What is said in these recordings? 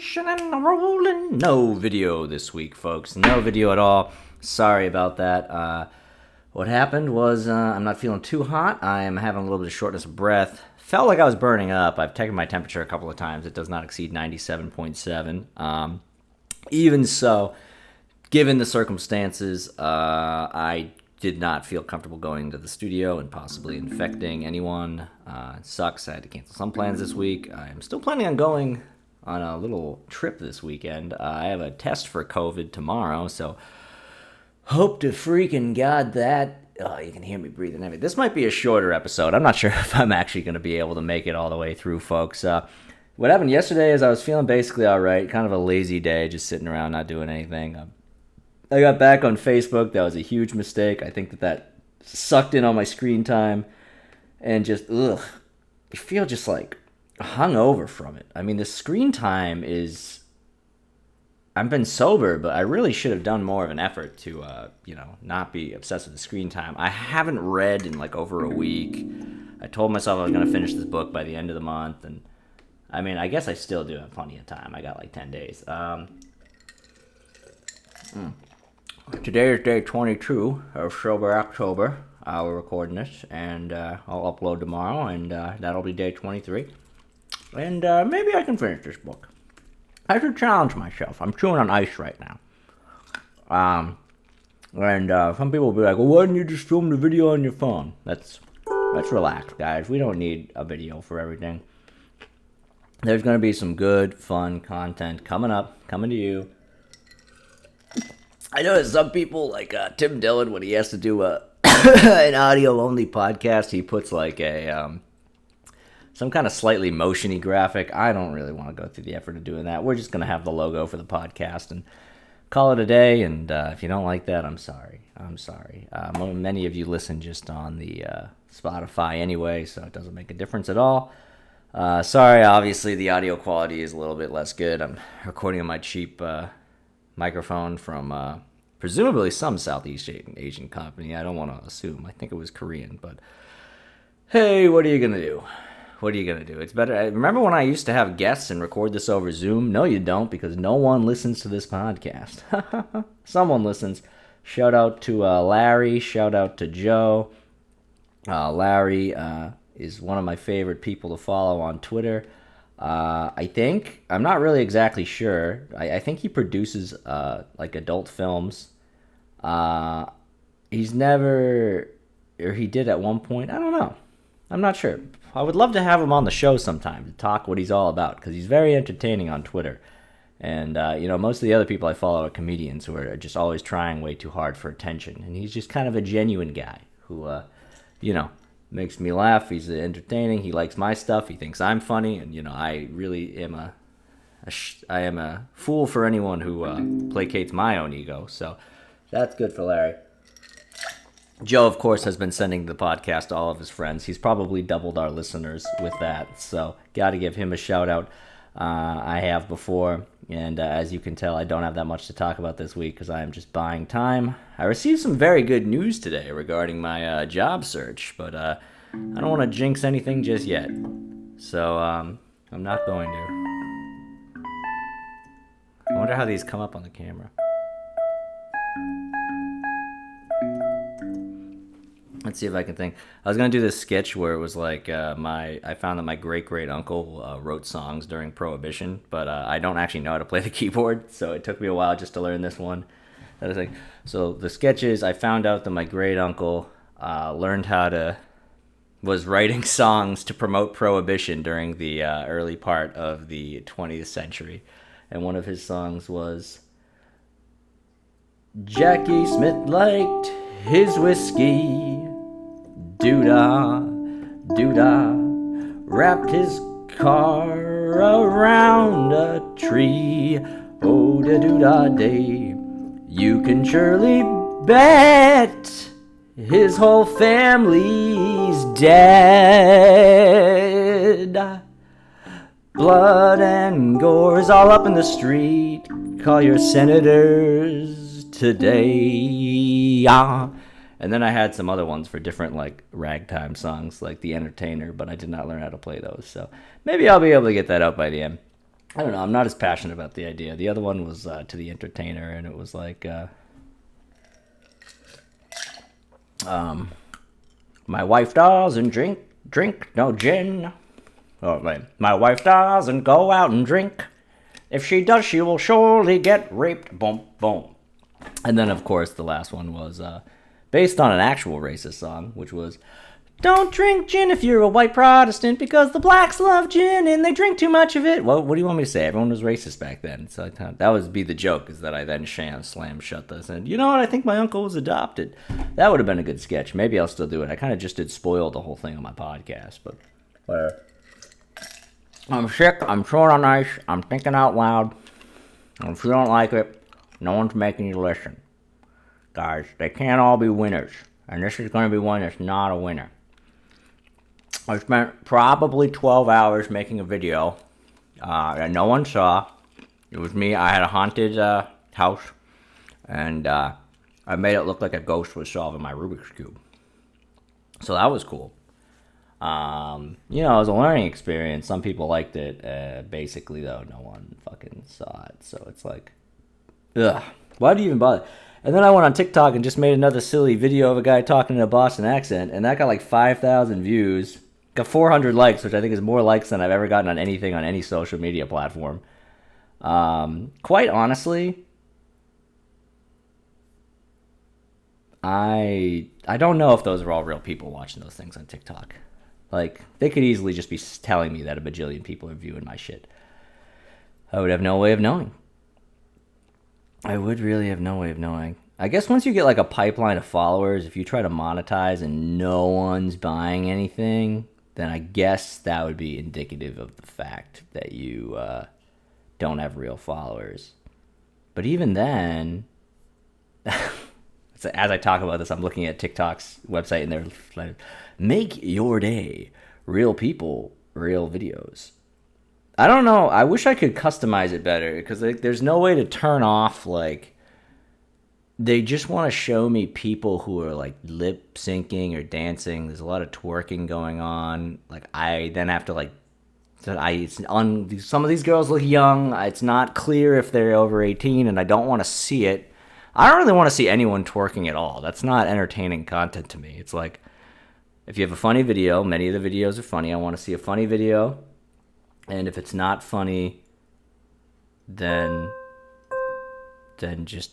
action and rolling. No video this week, folks. No video at all. Sorry about that. What happened was I'm not feeling too hot. I am having a little bit of shortness of breath. Felt like I was burning up. I've taken my temperature a couple of times. It does not exceed 97.7. Even so, given the circumstances, I did not feel comfortable going to the studio and possibly infecting anyone. It sucks. I had to cancel some plans this week. I'm still planning on going on a little trip this weekend. I have a test for COVID tomorrow, so hope to freaking God that. Oh, you can hear me breathing heavy. This might be a shorter episode. I'm not sure if I'm actually going to be able to make it all the way through, folks. What happened yesterday is I was feeling basically all right. Kind of a lazy day, just sitting around not doing anything. I got back on Facebook. That was a huge mistake. I think that sucked in all my screen time. And just, you feel just like hungover from it. I mean, the screen time is... I've been sober, but I really should have done more of an effort to, not be obsessed with the screen time. I haven't read in like over a week. I told myself I was going to finish this book by the end of the month. And I mean, I guess I still do have plenty of time. I got like 10 days. Today is day 22 of Sober October. We're recording this, and I'll upload tomorrow, and that'll be day 23. And maybe I can finish this book. I should challenge myself. I'm chewing on ice right now. And some people will be like, well, why didn't you just film the video on your phone? Let's relax, guys. We don't need a video for everything. There's going to be some good, fun content coming to you. I know some people, like Tim Dillon, when he has to do an audio-only podcast, he puts like a some kind of slightly motion-y graphic. I don't really want to go through the effort of doing that. We're just going to have the logo for the podcast and call it a day, and if you don't like that, I'm sorry. Many of you listen just on the Spotify anyway, so it doesn't make a difference at all. Sorry, obviously the audio quality is a little bit less good. I'm recording on my cheap microphone from presumably some Southeast Asian company. I don't want to assume. I think it was Korean, but hey, what are you going to do? It's better. Remember when I used to have guests and record this over Zoom? No, you don't, because no one listens to this podcast. Someone listens. Shout out to Larry. Shout out to Joe. Larry is one of my favorite people to follow on Twitter. I think, I'm not really exactly sure. I think he produces like adult films. He did at one point. I don't know. I'm not sure. I would love to have him on the show sometime to talk what he's all about, because he's very entertaining on Twitter. And, most of the other people I follow are comedians who are just always trying way too hard for attention. And he's just kind of a genuine guy who, makes me laugh. He's entertaining. He likes my stuff. He thinks I'm funny. And, I really am I am a fool for anyone who placates my own ego. So that's good for Larry. Joe, of course, has been sending the podcast to all of his friends. He's probably doubled our listeners with that. So got to give him a shout out. I have before. And as you can tell, I don't have that much to talk about this week because I am just buying time. I received some very good news today regarding my job search, but I don't want to jinx anything just yet. So I'm not going to. I wonder how these come up on the camera. Let's see if I can think. I was going to do this sketch where it was like I found that my great-great-uncle wrote songs during Prohibition, but I don't actually know how to play the keyboard, so it took me a while just to learn this one. So the sketch is I found out that my great-uncle was writing songs to promote Prohibition during the early part of the 20th century, and one of his songs was Jackie Smith liked his whiskey, doo-dah, doo-dah, wrapped his car around a tree, oh-da-doo-dah-day. You can surely bet his whole family's dead. Blood and gore's all up in the street. Call your senators today. And then I had some other ones for different like ragtime songs, like The Entertainer, but I did not learn how to play those. So maybe I'll be able to get that out by the end. I don't know. I'm not as passionate about the idea. The other one was To the Entertainer, and it was like, my wife doesn't drink no gin. Oh, wait. My wife doesn't go out and drink. If she does, she will surely get raped. Boom, boom. And then, of course, the last one was based on an actual racist song, which was, don't drink gin if you're a white Protestant because the blacks love gin and they drink too much of it. Well, what do you want me to say? Everyone was racist back then. So that would be the joke, is that I then slam shut this. And you know what? I think my uncle was adopted. That would have been a good sketch. Maybe I'll still do it. I kind of just did spoil the whole thing on my podcast. But whatever. I'm sick. I'm short on ice. I'm thinking out loud. And if you don't like it, no one's making you listen. Guys, they can't all be winners. And this is going to be one that's not a winner. I spent probably 12 hours making a video that no one saw. It was me. I had a haunted house, and I made it look like a ghost was solving my Rubik's Cube. So that was cool. It was a learning experience. Some people liked it. Basically, though, no one fucking saw it. So it's like, ugh, why do you even bother? And then I went on TikTok and just made another silly video of a guy talking in a Boston accent, and that got like 5,000 views. Got 400 likes, which I think is more likes than I've ever gotten on anything on any social media platform. Quite honestly, I don't know if those are all real people watching those things on TikTok. Like, they could easily just be telling me that a bajillion people are viewing my shit. I would have no way of knowing. I would really have no way of knowing. I guess once you get like a pipeline of followers, if you try to monetize and no one's buying anything, then I guess that would be indicative of the fact that you don't have real followers. But even then, as I talk about this, I'm looking at TikTok's website, and they're like, make your day. Real people, real videos. I don't know. I wish I could customize it better, because there's no way to turn off, like, they just want to show me people who are like lip syncing or dancing. There's a lot of twerking going on. Like, I then have to some of these girls look young. It's not clear if they're over 18, and I don't want to see it. I don't really want to see anyone twerking at all. That's not entertaining content to me. It's like, if you have a funny video, many of the videos are funny. I want to see a funny video. And if it's not funny, then just,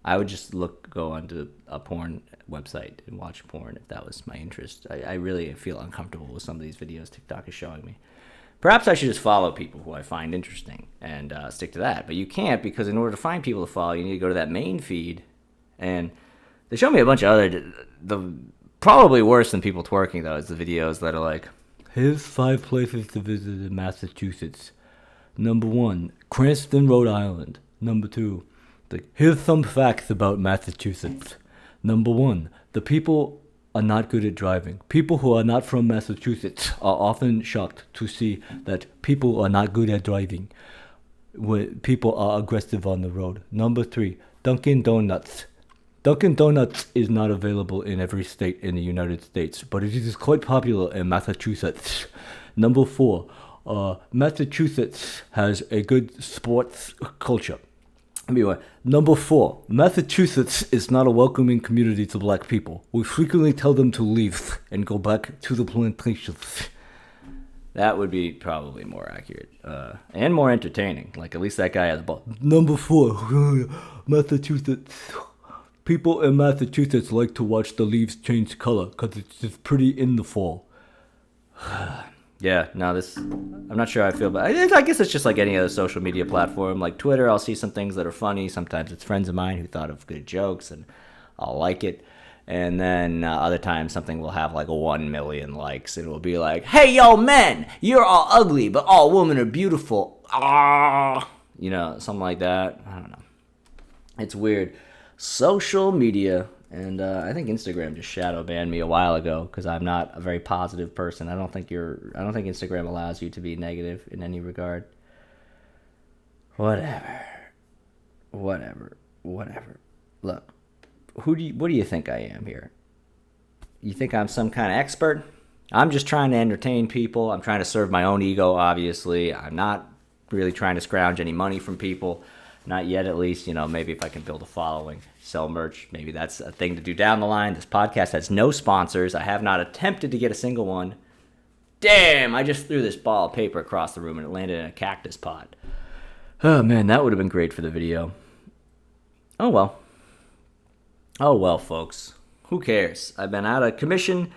I would just go onto a porn website and watch porn if that was my interest. I really feel uncomfortable with some of these videos TikTok is showing me. Perhaps I should just follow people who I find interesting and stick to that. But you can't, because in order to find people to follow, you need to go to that main feed. And they show me a bunch of other, probably worse than people twerking, though, is the videos that are like, here's 5 places to visit in Massachusetts. Number 1, Cranston, Rhode Island. Number 2, here's some facts about Massachusetts. Number 1, the people are not good at driving. People who are not from Massachusetts are often shocked to see that people are not good at driving. When people are aggressive on the road. Number 3, Dunkin' Donuts. Dunkin' Donuts is not available in every state in the United States, but it is quite popular in Massachusetts. Number 4, Massachusetts has a good sports culture. Anyway, number 4, Massachusetts is not a welcoming community to black people. We frequently tell them to leave and go back to the plantations. That would be probably more accurate and more entertaining. Like, at least that guy has a ball. Number 4, Massachusetts. People in Massachusetts like to watch the leaves change color because it's just pretty in the fall. Yeah, no, I'm not sure how I feel, but I guess it's just like any other social media platform. Like Twitter, I'll see some things that are funny. Sometimes it's friends of mine who thought of good jokes, and I'll like it. And then other times something will have like 1 million likes. It will be like, hey, yo, men, you're all ugly, but all women are beautiful. Ah, something like that. I don't know. It's weird. Social media. And I think Instagram just shadow banned me a while ago because I'm not a very positive person. I don't think Instagram allows you to be negative in any regard. Whatever. Look, what do you think I am here? You think I'm some kind of expert? I'm just trying to entertain people. I'm trying to serve my own ego, obviously. I'm not really trying to scrounge any money from people. Not yet, at least. Maybe if I can build a following, sell merch, maybe that's a thing to do down the line. This podcast has no sponsors. I have not attempted to get a single one. Damn, I just threw this ball of paper across the room and it landed in a cactus pot. Oh, man, that would have been great for the video. Oh, well. Oh, well, folks. Who cares? I've been out of commission.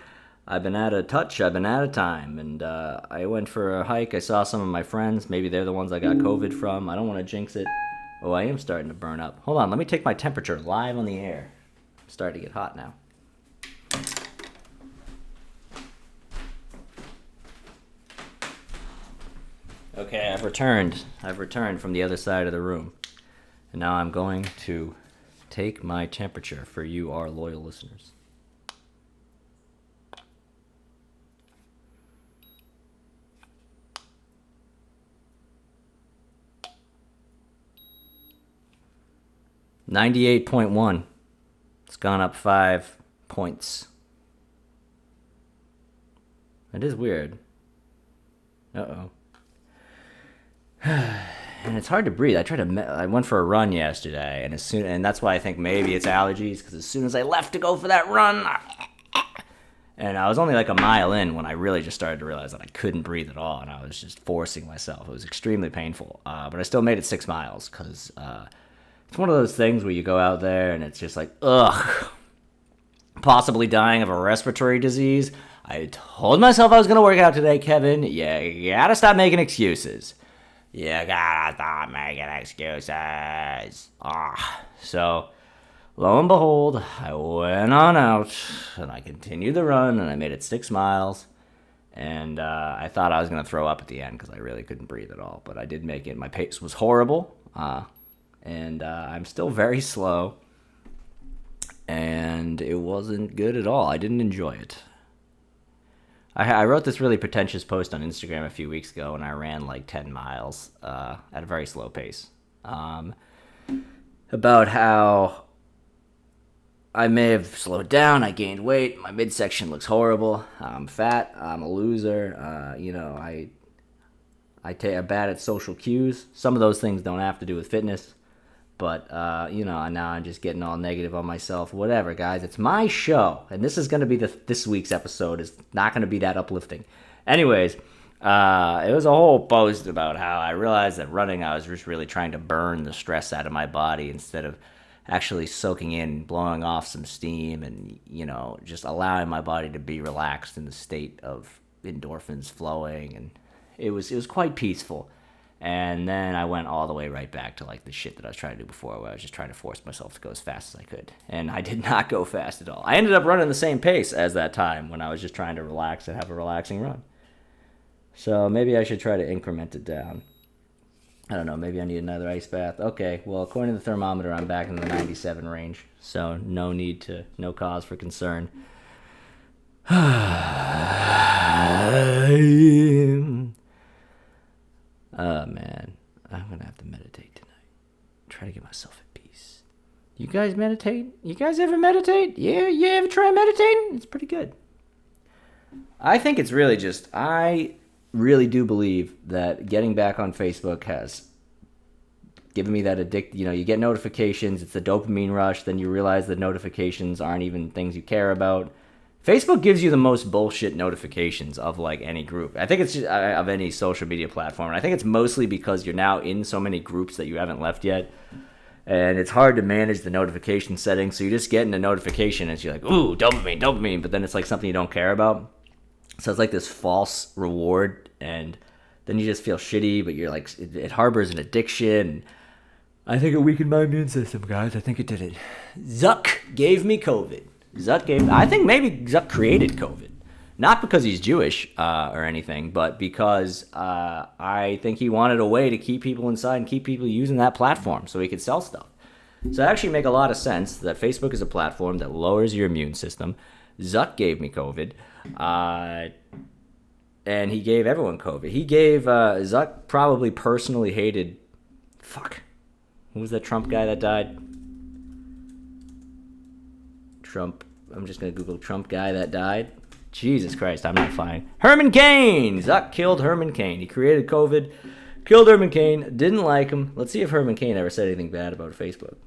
I've been out of touch. I've been out of time. And I went for a hike. I saw some of my friends. Maybe they're the ones I got COVID from. I don't want to jinx it. Oh, I am starting to burn up. Hold on. Let me take my temperature live on the air. I'm starting to get hot now. Okay, I've returned. I've returned from the other side of the room. And now I'm going to take my temperature for you, our loyal listeners. .1. It's gone up 5 points. It is weird. Uh-oh. And it's hard to breathe. I went for a run yesterday, and that's why I think maybe it's allergies, because as soon as I left to go for that run, and I was only like a mile in when I really just started to realize that I couldn't breathe at all, and I was just forcing myself. It was extremely painful, but I still made it 6 miles, because it's one of those things where you go out there and it's just like, ugh, possibly dying of a respiratory disease. I told myself I was going to work out today, Kevin. Yeah, you gotta stop making excuses. You gotta stop making excuses. So, lo and behold, I went on out, and I continued the run, and I made it 6 miles, and I thought I was going to throw up at the end, because I really couldn't breathe at all, but I did make it. My pace was horrible, and I'm still very slow, and it wasn't good at all. I didn't enjoy it. I wrote this really pretentious post on Instagram a few weeks ago, and I ran like 10 miles at a very slow pace, about how I may have slowed down, I gained weight, my midsection looks horrible, I'm fat, I'm a loser, I'm bad at social cues. Some of those things don't have to do with fitness, but, now I'm just getting all negative on myself. Whatever, guys. It's my show, and this is going to be this week's episode. Is not going to be that uplifting. Anyways, it was a whole post about how I realized that running, I was just really trying to burn the stress out of my body instead of actually soaking in, blowing off some steam, and, just allowing my body to be relaxed in the state of endorphins flowing, and it was quite peaceful. And then I went all the way right back to like the shit that I was trying to do before, where I was just trying to force myself to go as fast as I could. And I did not go fast at all. I ended up running the same pace as that time when I was just trying to relax and have a relaxing run. So maybe I should try to increment it down. I don't know, maybe I need another ice bath. Okay, well, according to the thermometer, I'm back in the 97 range. So no cause for concern. Man, I'm going to have to meditate tonight. Try to get myself at peace. You guys meditate? You guys ever meditate? Yeah, you ever try meditating? It's pretty good. I think it's really just, I really do believe that getting back on Facebook has given me that you get notifications, it's the dopamine rush, then you realize that notifications aren't even things you care about. Facebook gives you the most bullshit notifications of like any group. I think it's just, of any social media platform. And I think it's mostly because you're now in so many groups that you haven't left yet. And it's hard to manage the notification settings. So you're just getting a notification and you're like, ooh, dopamine. But then it's like something you don't care about. So it's like this false reward. And then you just feel shitty, but you're like, it harbors an addiction. I think it weakened my immune system, guys. I think it did it. Zuck gave me COVID. I think maybe Zuck created COVID. Not because he's Jewish or anything, but because I think he wanted a way to keep people inside and keep people using that platform so he could sell stuff. So it actually make a lot of sense that Facebook is a platform that lowers your immune system. Zuck gave me COVID, and he gave everyone COVID. He gave, Zuck probably personally hated, who was that Trump guy that died? Trump. I'm just going to Google Trump guy that died. Jesus Christ, I'm not fine. Herman Cain! Zuck killed Herman Cain. He created COVID Killed Herman Cain. Didn't like him. Let's see if Herman Cain ever said anything bad about Facebook.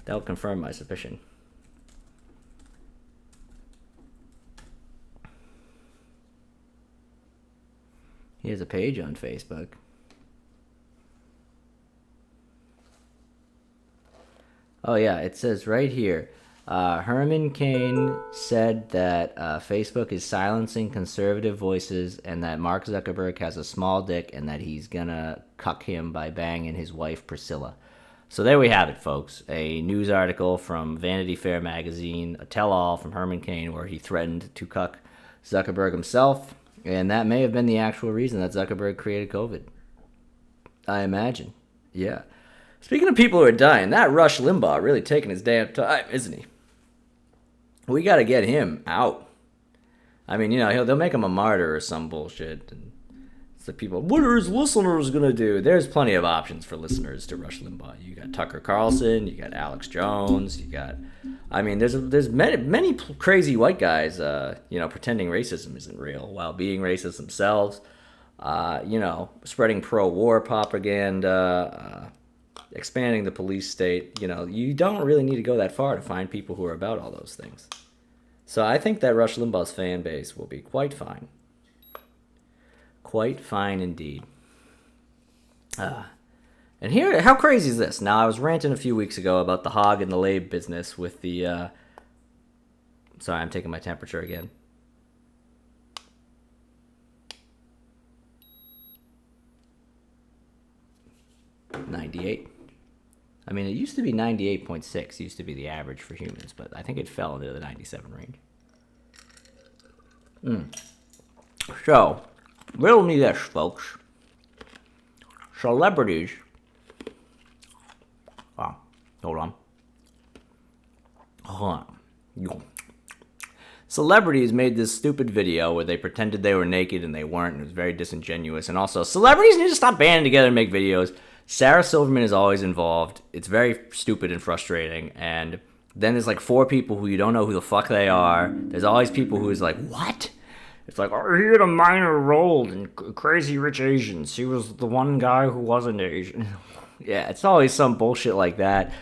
That'll confirm my suspicion. He has a page on Facebook. Oh, yeah, it says right here. Herman Cain said that Facebook is silencing conservative voices and that Mark Zuckerberg has a small dick and that he's gonna cuck him by banging his wife, Priscilla. So there we have it, folks. A news article from Vanity Fair magazine, a tell-all from Herman Cain where he threatened to cuck Zuckerberg himself. And that may have been the actual reason that Zuckerberg created COVID. I imagine. Yeah. Speaking of people who are dying, that Rush Limbaugh really taking his damn time, isn't he? We got to get him out. I mean, they'll make him a martyr or some bullshit. And it's like people, what are his listeners going to do? There's plenty of options for listeners to Rush Limbaugh. You got Tucker Carlson, you got Alex Jones, you got... I mean, there's many crazy white guys, pretending racism isn't real while being racist themselves. Spreading pro-war propaganda, expanding the police state. You don't really need to go that far to find people who are about all those things. So I think that Rush Limbaugh's fan base will be quite fine. Quite fine indeed. And here, how crazy is this? Now, I was ranting a few weeks ago about the hog and the lab business with the... Sorry, I'm taking my temperature again. .98. I mean, it used to be 98.6. Used to be the average for humans, but I think it fell into the 97 range. So, riddle me this, folks. Celebrities... Hold on. Celebrities made this stupid video where they pretended they were naked and they weren't, and it was very disingenuous. And also, celebrities need to stop banding together and make videos. Sarah Silverman is always involved. It's very stupid and frustrating. And then there's like 4 people who you don't know who the fuck they are. There's always people who's like, what? It's like, oh, he had a minor role in Crazy Rich Asians. He was the one guy who wasn't Asian. Yeah, it's always some bullshit like that.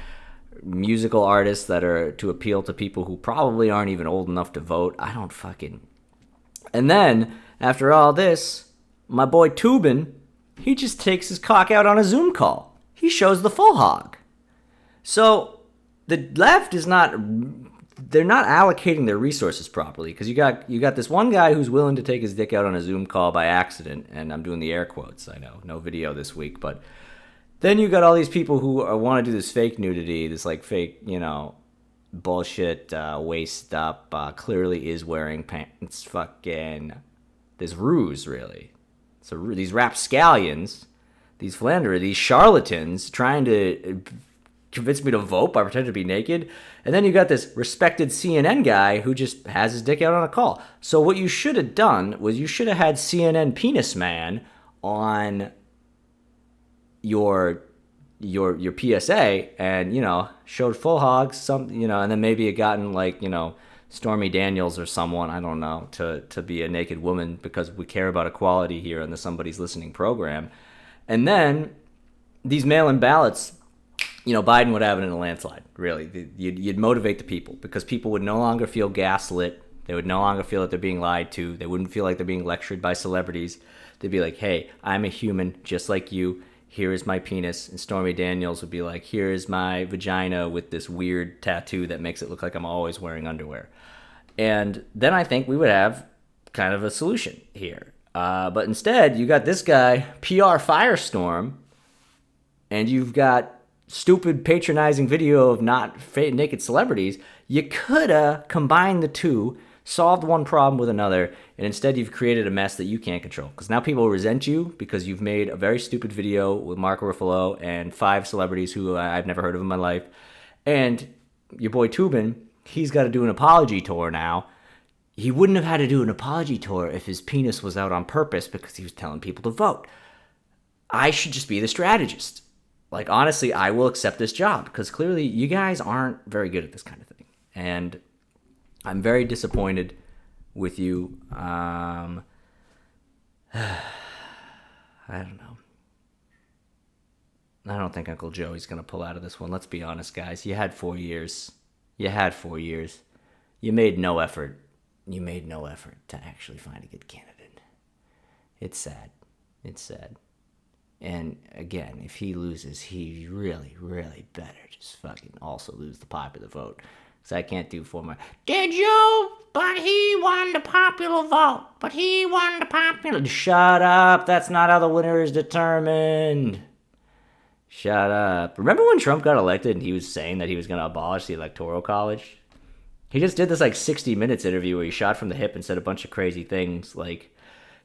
Musical artists that are to appeal to people who probably aren't even old enough to vote. I don't fucking... And then, after all this, my boy Toobin, he just takes his cock out on a Zoom call. He shows the full hog. So, the left is not... They're not allocating their resources properly, because you got this one guy who's willing to take his dick out on a Zoom call by accident, and I'm doing the air quotes, I know, no video this week, but... Then you got all these people who want to do this fake nudity, this like fake, bullshit, waist up, clearly is wearing pants, fucking, this ruse, really. So these rapscallions, these philanderers, these charlatans trying to convince me to vote by pretending to be naked. And then you got this respected CNN guy who just has his dick out on a call. So what you should have done was you should have had CNN Penis Man on... your PSA and, showed full hogs, and then maybe it gotten like, Stormy Daniels or someone, I don't know, to be a naked woman because we care about equality here on the Somebody's Listening program. And then these mail-in ballots, Biden would have it in a landslide, really. You'd motivate the people because people would no longer feel gaslit. They would no longer feel that they're being lied to. They wouldn't feel like they're being lectured by celebrities. They'd be like, hey, I'm a human just like you. Here is my penis. And Stormy Daniels would be like, here is my vagina with this weird tattoo that makes it look like I'm always wearing underwear. And then I think we would have kind of a solution here. But instead, you got this guy, PR Firestorm, and you've got stupid patronizing video of not naked celebrities. You could have combined the two, solved one problem with another, and instead you've created a mess that you can't control. Because now people resent you because you've made a very stupid video with Mark Ruffalo and 5 celebrities who I've never heard of in my life. And your boy Toobin, he's got to do an apology tour now. He wouldn't have had to do an apology tour if his penis was out on purpose because he was telling people to vote. I should just be the strategist. Like, honestly, I will accept this job because clearly you guys aren't very good at this kind of thing. And I'm very disappointed with you. I don't know. I don't think Uncle Joey's going to pull out of this one. Let's be honest, guys. You had 4 years. You had 4 years. You made no effort. You made no effort to actually find a good candidate. It's sad. It's sad. And again, if he loses, he really, really better just fucking also lose the popular vote. Because I can't do 4 more. Did you? But he won the popular vote. But he won the popular. Shut up. That's not how the winner is determined. Shut up. Remember when Trump got elected and he was saying that he was going to abolish the Electoral College? He just did this like 60 Minutes interview where he shot from the hip and said a bunch of crazy things. Like,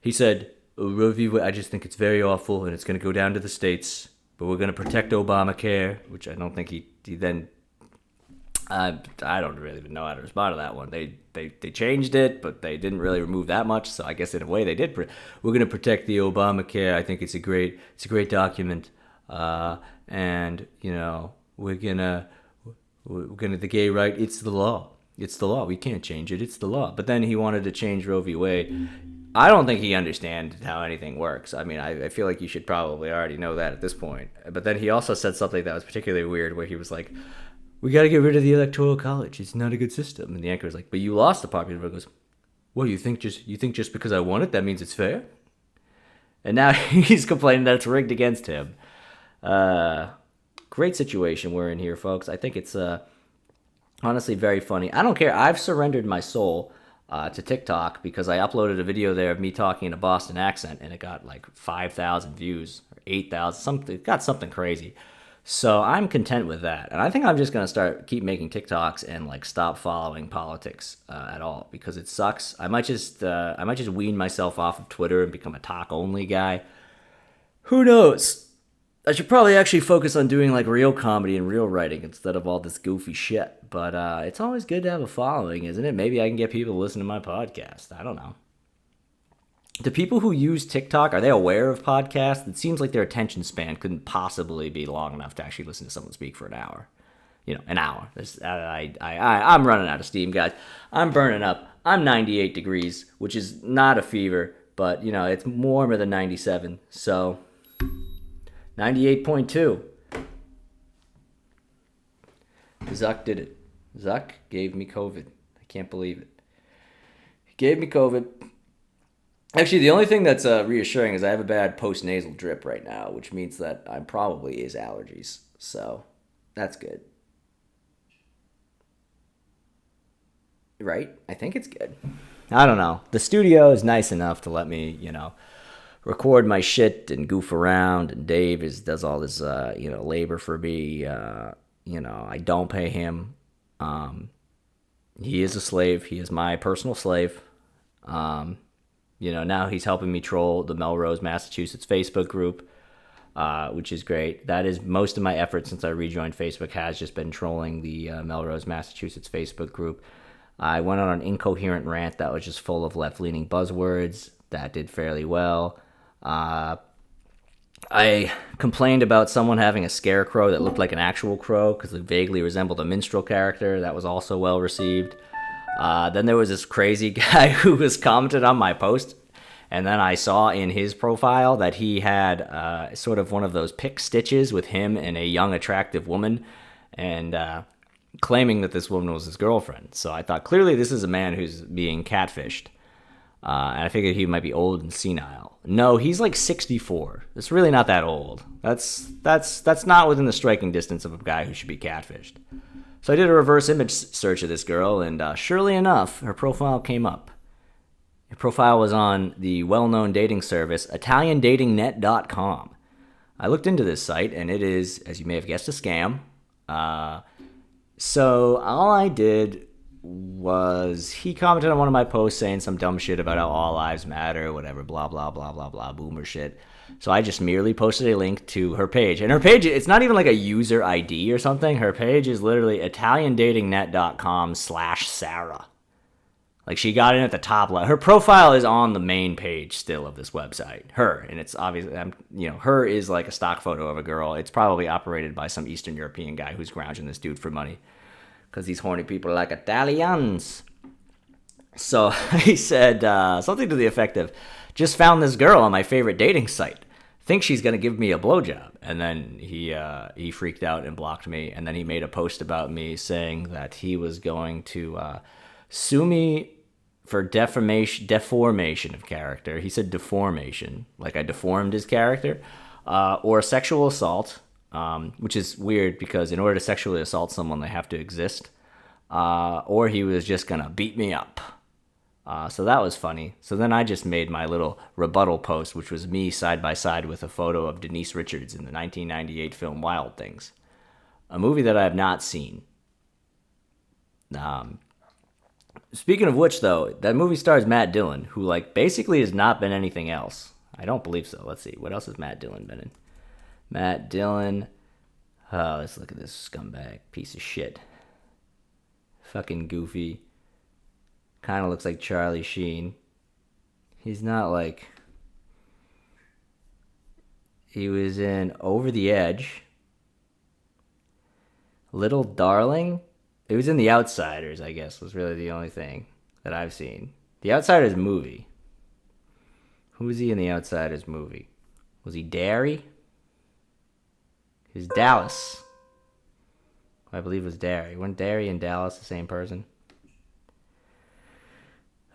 he said, Roe v. Wade, I just think it's very awful and it's going to go down to the states, but we're going to protect Obamacare, which I don't think he then... I don't really even know how to respond to that one. They changed it, but they didn't really remove that much, so I guess in a way they did. We're going to protect the Obamacare. I think it's a great document. And we're gonna the gay right. It's the law. We can't change it. It's the law. But then he wanted to change Roe v. Wade. I don't think he understands how anything works. I mean, I feel like you should probably already know that at this point. But then he also said something that was particularly weird, where he was like, "We got to get rid of the Electoral College. It's not a good system." And the anchor was like, "But you lost the popular vote." He goes, "Well, you think just because I won it, that means it's fair?" And now he's complaining that it's rigged against him. Great situation we're in here, folks. I think it's honestly very funny. I don't care. I've surrendered my soul to TikTok because I uploaded a video there of me talking in a Boston accent, and it got like 5,000 views or 8,000. Something, it got something crazy. So I'm content with that, and I think I'm just gonna keep making TikToks and like stop following politics at all, because it sucks. I might just wean myself off of Twitter and become a talk only guy. Who knows? I should probably actually focus on doing like real comedy and real writing instead of all this goofy shit. But it's always good to have a following, isn't it? Maybe I can get people to listen to my podcast. I don't know. Do people who use TikTok, are they aware of podcasts? It seems like their attention span couldn't possibly be long enough to actually listen to someone speak for an hour. An hour. I'm running out of steam, guys. I'm burning up. I'm 98 degrees, which is not a fever, but, it's warmer than 97. So, 98.2. Zuck did it. Zuck gave me COVID. I can't believe it. He gave me COVID. Actually, the only thing that's reassuring is I have a bad post-nasal drip right now, which means that I probably is allergies. So, that's good. Right? I think it's good. I don't know. The studio is nice enough to let me, record my shit and goof around, and Dave does all this, labor for me. I don't pay him. He is a slave. He is my personal slave. Now he's helping me troll the Melrose, Massachusetts Facebook group, which is great. That is most of my effort since I rejoined Facebook, has just been trolling the Melrose, Massachusetts Facebook group. I went on an incoherent rant that was just full of left-leaning buzzwords. That did fairly well. I complained about someone having a scarecrow that looked like an actual crow because it vaguely resembled a minstrel character. That was also well received. Then there was this crazy guy who was commented on my post, and then I saw in his profile that he had sort of one of those pick stitches with him and a young, attractive woman, and claiming that this woman was his girlfriend. So I thought, clearly this is a man who's being catfished. And I figured he might be old and senile. No, he's like 64. It's really not that old. That's not within the striking distance of a guy who should be catfished. So I did a reverse image search of this girl, and surely enough, her profile came up. Her profile was on the well-known dating service, ItalianDatingNet.com. I looked into this site, and it is, as you may have guessed, a scam. So all I did was, he commented on one of my posts saying some dumb shit about how all lives matter, whatever, blah, blah, blah, blah, blah, boomer shit. So I just merely posted a link to her page. And her page, it's not even like a user ID or something. Her page is literally ItalianDatingNet.com/Sarah. Like, she got in at the top left. Her profile is on the main page still of this website. Her. And it's obviously, her is like a stock photo of a girl. It's probably operated by some Eastern European guy who's grounding this dude for money, because these horny people are like Italians. So I said something to the effect of, just found this girl on my favorite dating site. think she's gonna give me a blowjob. And then he freaked out and blocked me. And then he made a post about me saying that he was going to sue me for deformation of character. He said deformation, like I deformed his character, or sexual assault, which is weird because in order to sexually assault someone, they have to exist. Or he was just gonna beat me up. So that was funny. So then I just made my little rebuttal post, which was me side by side with a photo of Denise Richards in the 1998 film Wild Things, a movie that I have not seen. Speaking of which, though, that movie stars Matt Dillon, who like basically has not been anything else. I don't believe so. Let's see. What else has Matt Dillon been in? Matt Dillon. Oh, let's look at this scumbag piece of shit. Fucking goofy. Kind of looks like Charlie Sheen. He's not like... He was in Over the Edge. Little Darling. It was in The Outsiders, I guess, was really the only thing that I've seen. The Outsiders movie. Who was he in The Outsiders movie? Was he Derry? He was Dallas. I believe it was Derry. Weren't Derry and Dallas the same person?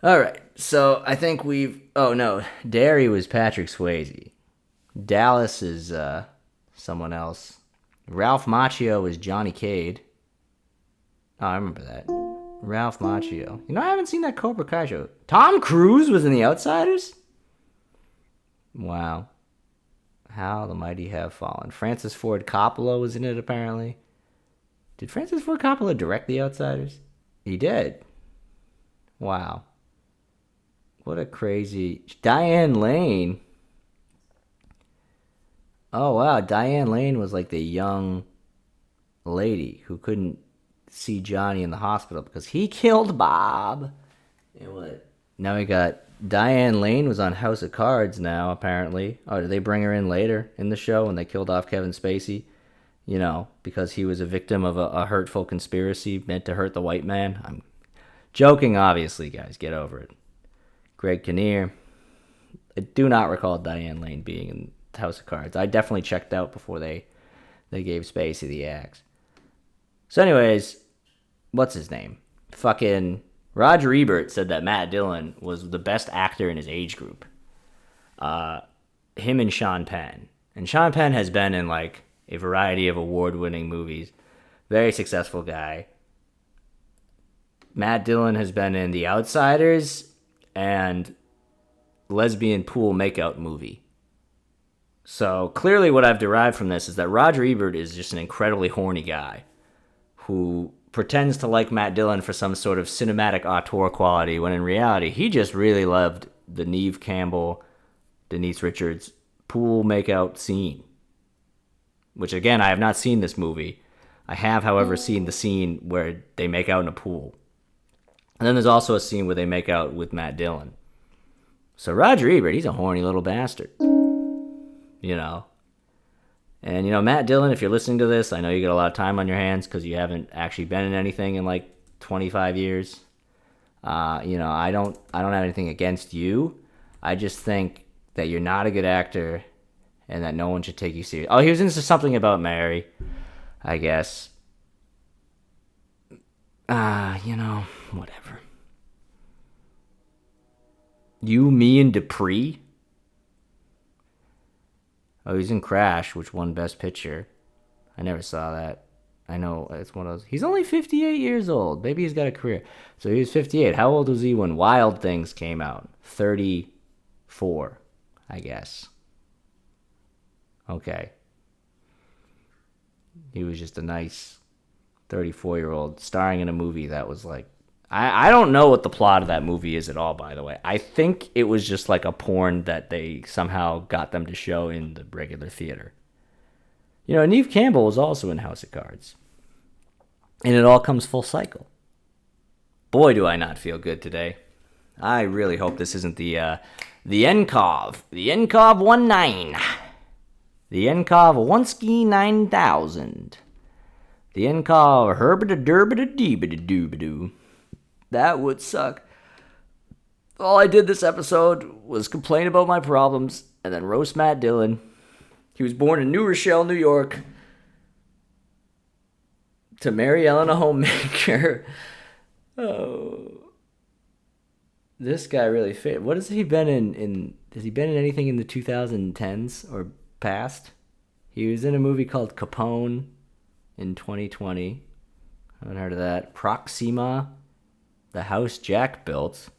All right, so I think we've... Oh, no. Derry was Patrick Swayze. Dallas is someone else. Ralph Macchio was Johnny Cade. Oh, I remember that. Ralph Macchio. You know, I haven't seen that Cobra Kai show. Tom Cruise was in The Outsiders? Wow. How the mighty have fallen. Francis Ford Coppola was in it, apparently. Did Francis Ford Coppola direct The Outsiders? He did. Wow. What a crazy... Diane Lane. Oh, wow. Diane Lane was like the young lady who couldn't see Johnny in the hospital because he killed Bob. And what? Now we got... Diane Lane was on House of Cards now, apparently. Oh, did they bring her in later in the show when they killed off Kevin Spacey? You know, because he was a victim of a hurtful conspiracy meant to hurt the white man. I'm joking, obviously, guys. Get over it. Greg Kinnear. I do not recall Diane Lane being in House of Cards. I definitely checked out before they gave Spacey the axe. So anyways, what's his name? Fucking Roger Ebert said that Matt Dillon was the best actor in his age group. Him and Sean Penn. And Sean Penn has been in like a variety of award-winning movies. Very successful guy. Matt Dillon has been in The Outsiders and Lesbian Pool Makeout Movie. So clearly what I've derived from this is that Roger Ebert is just an incredibly horny guy who pretends to like Matt Dillon for some sort of cinematic auteur quality, when in reality he just really loved the Neve Campbell, Denise Richards pool makeout scene. Which again, I have not seen this movie. I have, however, seen the scene where they make out in a pool. And then there's also a scene where they make out with Matt Dillon. So Roger Ebert, he's a horny little bastard. You know. And, you know, Matt Dillon, if you're listening to this, I know you got a lot of time on your hands because you haven't actually been in anything in like 25 years. You know, I don't have anything against you. I just think that you're not a good actor and that no one should take you serious. Oh, he was into Something About Mary, I guess. You know, whatever. You, Me, and Dupree? Oh, he's in Crash, which won Best Picture. I never saw that. I know, it's one of those. He's only 58 years old. Maybe he's got a career. So he was 58. How old was he when Wild Things came out? 34, I guess. Okay. He was just a nice 34-year-old starring in a movie that was like... I don't know what the plot of that movie is at all, by the way. I think it was just like a porn that they somehow got them to show in the regular theater. You know, Neve Campbell was also in House of Cards. And it all comes full cycle. Boy, do I not feel good today. I really hope this isn't the NCOV. The NCOV 19. The NCOV Oneski 9000. The NCOV herbida-derbida-deebida-doobidoo. That would suck. All I did this episode was complain about my problems and then roast Matt Dillon He was born in New Rochelle, New York, to Mary Ellen, a homemaker. Oh, this guy really fit. What has he been in? Has he been in anything in the 2010s or past? He was in a movie called Capone in 2020. I haven't heard of that. Proxima, The House Jack Built.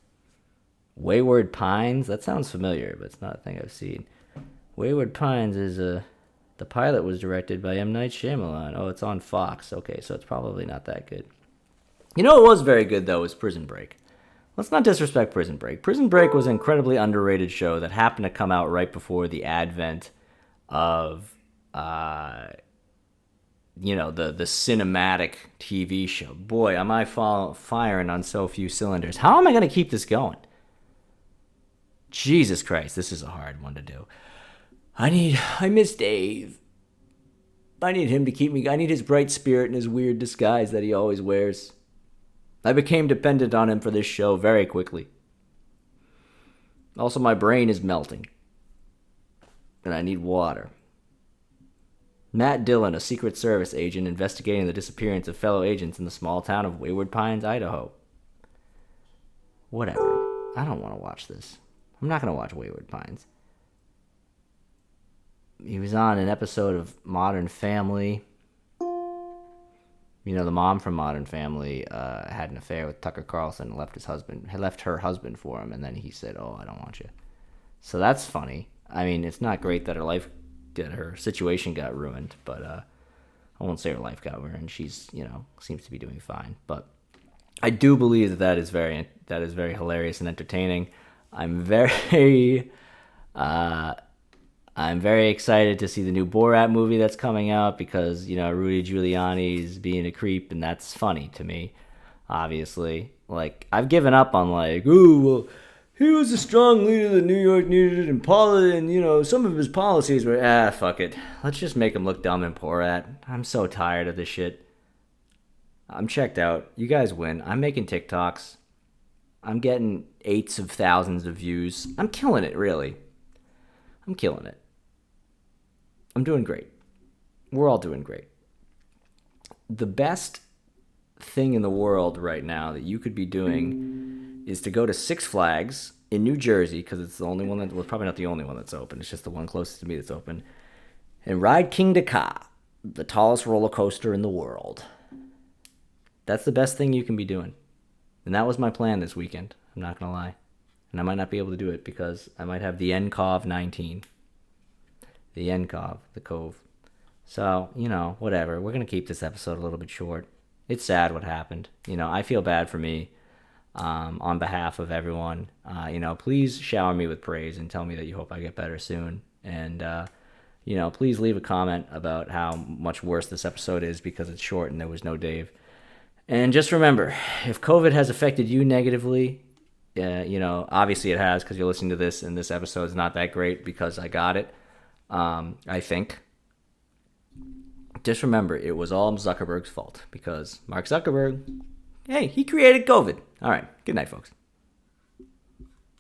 Wayward Pines. That sounds familiar, but it's not a thing I've seen. Wayward Pines is the pilot was directed by M. Night Shyamalan. Oh, it's on Fox. Okay, so it's probably not that good. You know what was very good, though, is Prison Break. Let's not disrespect Prison Break. Prison Break was an incredibly underrated show that happened to come out right before the advent of, the cinematic TV show. Boy, am I firing on so few cylinders. How am I going to keep this going? Jesus Christ, this is a hard one to do. I miss Dave. I need him to keep me. I need his bright spirit and his weird disguise that he always wears. I became dependent on him for this show very quickly. Also, my brain is melting. And I need water. Matt Dillon, a Secret Service agent investigating the disappearance of fellow agents in the small town of Wayward Pines, Idaho. Whatever. I don't want to watch this. I'm not going to watch Wayward Pines. He was on an episode of Modern Family. The mom from Modern Family had an affair with Tucker Carlson and left her husband for him, and then he said, "Oh, I don't want you." So that's funny. I mean, it's not great that her situation got ruined, but I won't say her life got ruined. She's, seems to be doing fine. But I do believe that is very hilarious and entertaining. I'm very excited to see the new Borat movie that's coming out because, Rudy Giuliani is being a creep, and that's funny to me, obviously. Like, I've given up on, he was a strong leader that New York needed, and some of his policies were, fuck it. Let's just make him look dumb and poor at. I'm so tired of this shit. I'm checked out. You guys win. I'm making TikToks. I'm getting 8s of thousands of views. I'm killing it, really. I'm killing it. I'm doing great. We're all doing great. The best thing in the world right now that you could be doing is to go to Six Flags in New Jersey, because it's the only one probably not the only one that's open. It's just the one closest to me that's open. And ride King Ka, the tallest roller coaster in the world. That's the best thing you can be doing. And that was my plan this weekend. I'm not going to lie. And I might not be able to do it because I might have the NCOV 19. The NCOV, the Cove. So, whatever. We're going to keep this episode a little bit short. It's sad what happened. I feel bad for me on behalf of everyone. Please shower me with praise and tell me that you hope I get better soon. And, please leave a comment about how much worse this episode is because it's short and there was no Dave. And just remember, if COVID has affected you negatively, obviously it has because you're listening to this and this episode is not that great because I got it. I think. Just remember, it was all Zuckerberg's fault because Mark Zuckerberg, he created COVID. All right. Good night, folks.